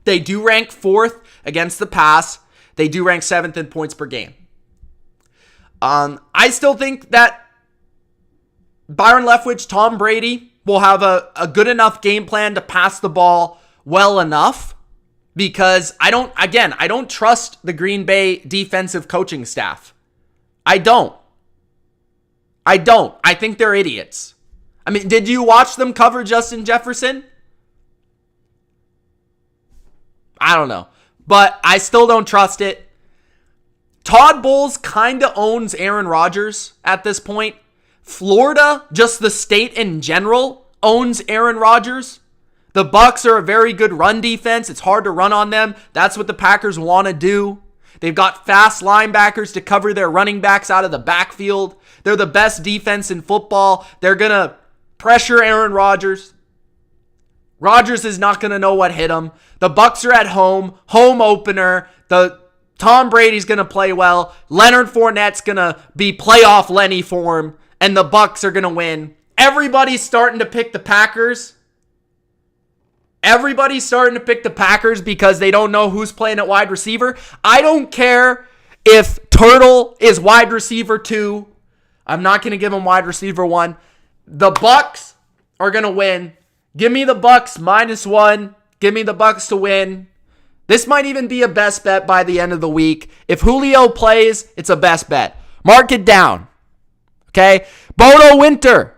They do rank 4th against the pass. They do rank 7th in points per game. I still think that Byron Leftwich, Tom Brady will have a good enough game plan to pass the ball well enough, because I don't trust the Green Bay defensive coaching staff. I don't. I think they're idiots. I mean, did you watch them cover Justin Jefferson? I don't know. But I still don't trust it. Todd Bowles kind of owns Aaron Rodgers at this point. Florida, just the state in general, owns Aaron Rodgers. The Bucs are a very good run defense. It's hard to run on them. That's what the Packers want to do. They've got fast linebackers to cover their running backs out of the backfield. They're the best defense in football. They're going to pressure Aaron Rodgers. Rodgers is not going to know what hit him. The Bucs are at home opener. Tom Brady's going to play well. Leonard Fournette's going to be playoff Lenny form, and the Bucs are going to win. Everybody's starting to pick the Packers. Everybody's starting to pick the Packers because they don't know who's playing at wide receiver. I don't care if Turtle is wide receiver 2. I'm not going to give him wide receiver 1. The Bucs are going to win. Give me the Bucs -1. Give me the Bucs to win. This might even be a best bet by the end of the week. If Julio plays, it's a best bet. Mark it down. Okay? Bodo Winter.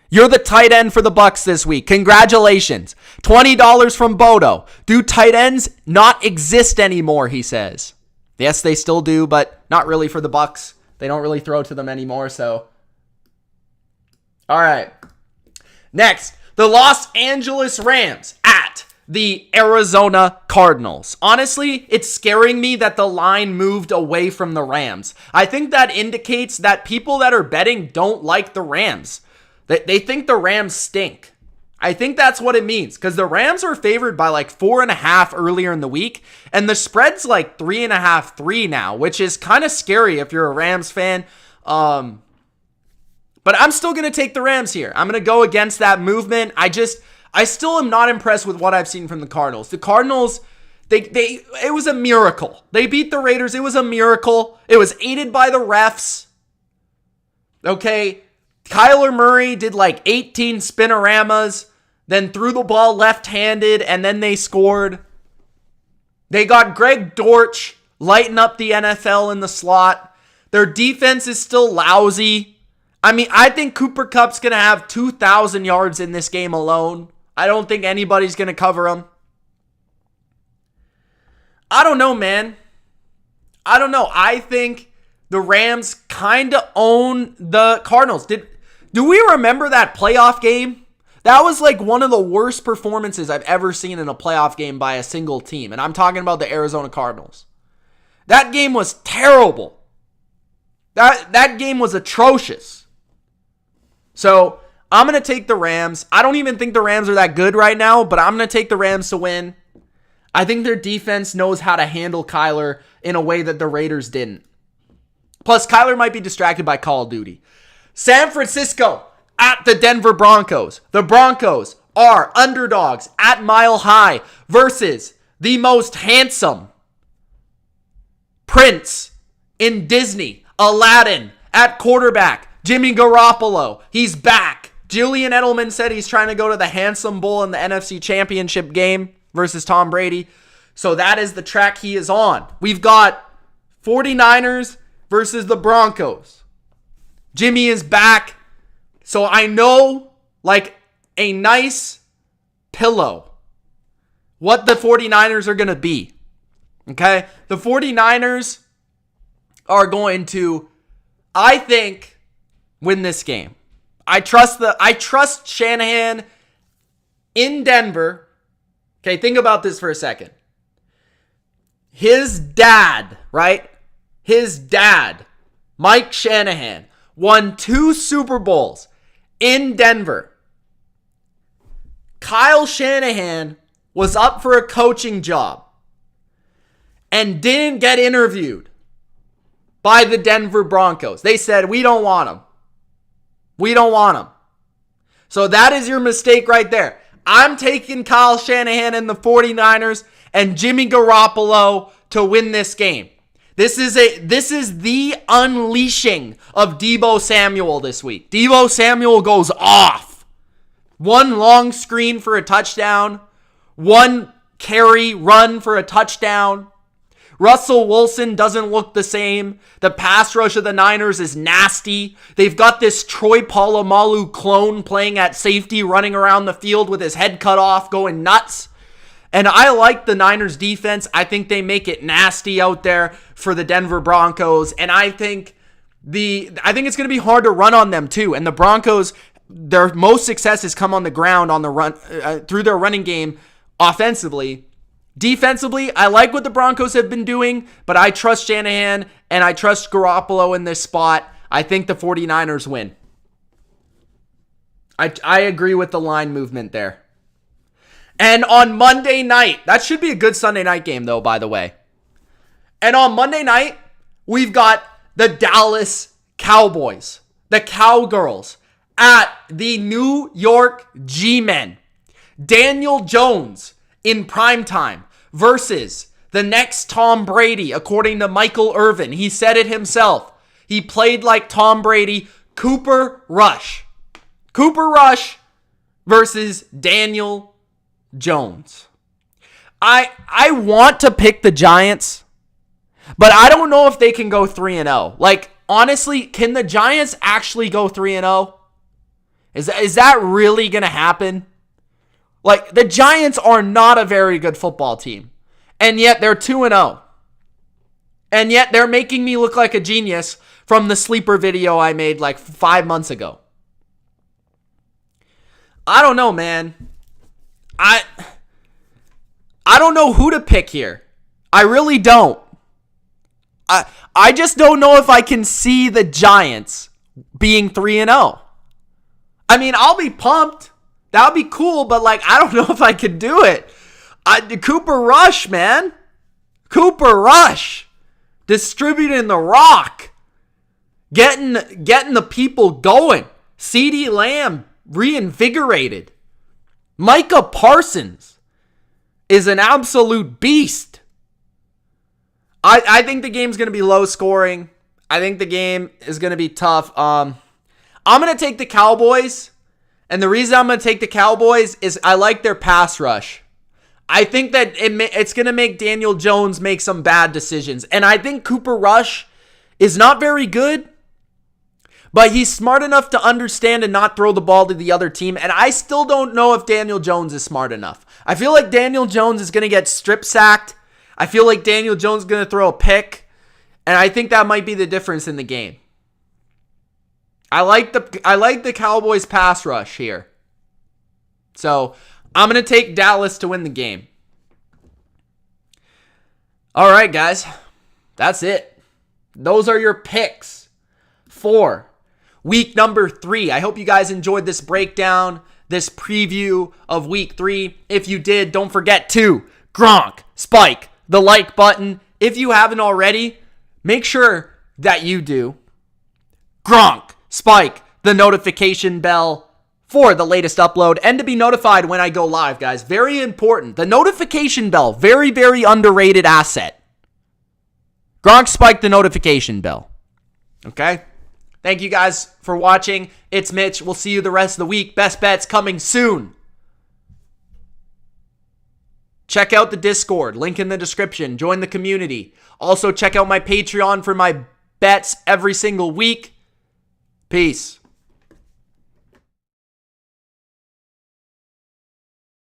You're the tight end for the Bucs this week. Congratulations. $20 from Bodo. Do tight ends not exist anymore, he says. Yes, they still do, but not really for the Bucs. They don't really throw to them anymore, so. All right. Next, the Los Angeles Rams at the Arizona Cardinals. Honestly, it's scaring me that the line moved away from the Rams. I think that indicates that people that are betting don't like the Rams. They think the Rams stink. I think that's what it means, because the Rams were favored by like 4.5 earlier in the week, and the spread's like 3.5, 3 now, which is kind of scary if you're a Rams fan. But I'm still going to take the Rams here. I'm going to go against that movement. I still am not impressed with what I've seen from the Cardinals. The Cardinals, it was a miracle. They beat the Raiders. It was a miracle. It was aided by the refs. Okay. Kyler Murray did like 18 spinoramas, then threw the ball left-handed, and then they scored. They got Greg Dortch lighting up the NFL in the slot. Their defense is still lousy. I mean, I think Cooper Kupp's going to have 2,000 yards in this game alone. I don't think anybody's going to cover him. I don't know, man. I don't know. I think the Rams kind of own the Cardinals. Do we remember that playoff game? That was like one of the worst performances I've ever seen in a playoff game by a single team. And I'm talking about the Arizona Cardinals. That game was terrible. That game was atrocious. So I'm going to take the Rams. I don't even think the Rams are that good right now, but I'm going to take the Rams to win. I think their defense knows how to handle Kyler in a way that the Raiders didn't. Plus, Kyler might be distracted by Call of Duty. San Francisco at the Denver Broncos. The Broncos are underdogs at Mile High versus the most handsome prince in Disney, Aladdin, at quarterback, Jimmy Garoppolo. He's back. Julian Edelman said he's trying to go to the Handsome Bowl in the NFC Championship game versus Tom Brady. So that is the track he is on. We've got 49ers versus the Broncos. Jimmy is back. So I know, like a nice pillow, what the 49ers are going to be. Okay? The 49ers are going to I think win this game. I trust Shanahan in Denver. Okay, think about this for a second. His dad, right? His dad, Mike Shanahan, won 2 Super Bowls in Denver. Kyle Shanahan was up for a coaching job and didn't get interviewed by the Denver Broncos. They said, we don't want him. We don't want him. So that is your mistake right there. I'm taking Kyle Shanahan and the 49ers and Jimmy Garoppolo to win this game. This is the unleashing of Deebo Samuel this week. Deebo Samuel goes off. 1 long screen for a touchdown. 1 carry run for a touchdown. Russell Wilson doesn't look the same. The pass rush of the Niners is nasty. They've got this Troy Polamalu clone playing at safety, running around the field with his head cut off, going nuts. And I like the Niners defense. I think they make it nasty out there for the Denver Broncos. And I think it's going to be hard to run on them too. And the Broncos, their most success has come on the ground on the run through their running game offensively. Defensively, I like what the Broncos have been doing, but I trust Shanahan and I trust Garoppolo in this spot. I think the 49ers win. I agree with the line movement there. And on Monday night, that should be a good Sunday night game though, by the way. And on Monday night, we've got the Dallas Cowboys, the Cowgirls, at the New York G-Men. Daniel Jones in primetime versus the next Tom Brady, according to Michael Irvin. He said it himself. He played like Tom Brady. Cooper Rush. Cooper Rush versus Daniel Jones. I want to pick the Giants, but I don't know if they can go 3-0. Like, honestly, can the Giants actually go 3-0? Is that really going to happen? Like, the Giants are not a very good football team. And yet they're 2-0. And yet they're making me look like a genius from the sleeper video I made like 5 months ago. I don't know, man. I don't know who to pick here. I really don't. I just don't know if I can see the Giants being 3-0. I mean, I'll be pumped. That would be cool, but like, I don't know if I could do it. Cooper Rush, man. Cooper Rush. Distributing the rock. Getting the people going. CeeDee Lamb reinvigorated. Micah Parsons is an absolute beast. I think the game's going to be low scoring. I think the game is going to be tough. I'm going to take the Cowboys. And the reason I'm going to take the Cowboys is I like their pass rush. I think that it's going to make Daniel Jones make some bad decisions. And I think Cooper Rush is not very good, but he's smart enough to understand and not throw the ball to the other team. And I still don't know if Daniel Jones is smart enough. I feel like Daniel Jones is going to get strip sacked. I feel like Daniel Jones is going to throw a pick. And I think that might be the difference in the game. I like the Cowboys pass rush here. So I'm going to take Dallas to win the game. All right, guys. That's it. Those are your picks for week number 3. I hope you guys enjoyed this breakdown, this preview of week 3. If you did, don't forget to spike the like button. If you haven't already, make sure that you do. Spike the notification bell for the latest upload and to be notified when I go live, guys. Very important. The notification bell, very, very underrated asset. Spike the notification bell. Okay? Thank you guys for watching. It's Mitch. We'll see you the rest of the week. Best bets coming soon. Check out the Discord. Link in the description. Join the community. Also, check out my Patreon for my bets every single week. Peace.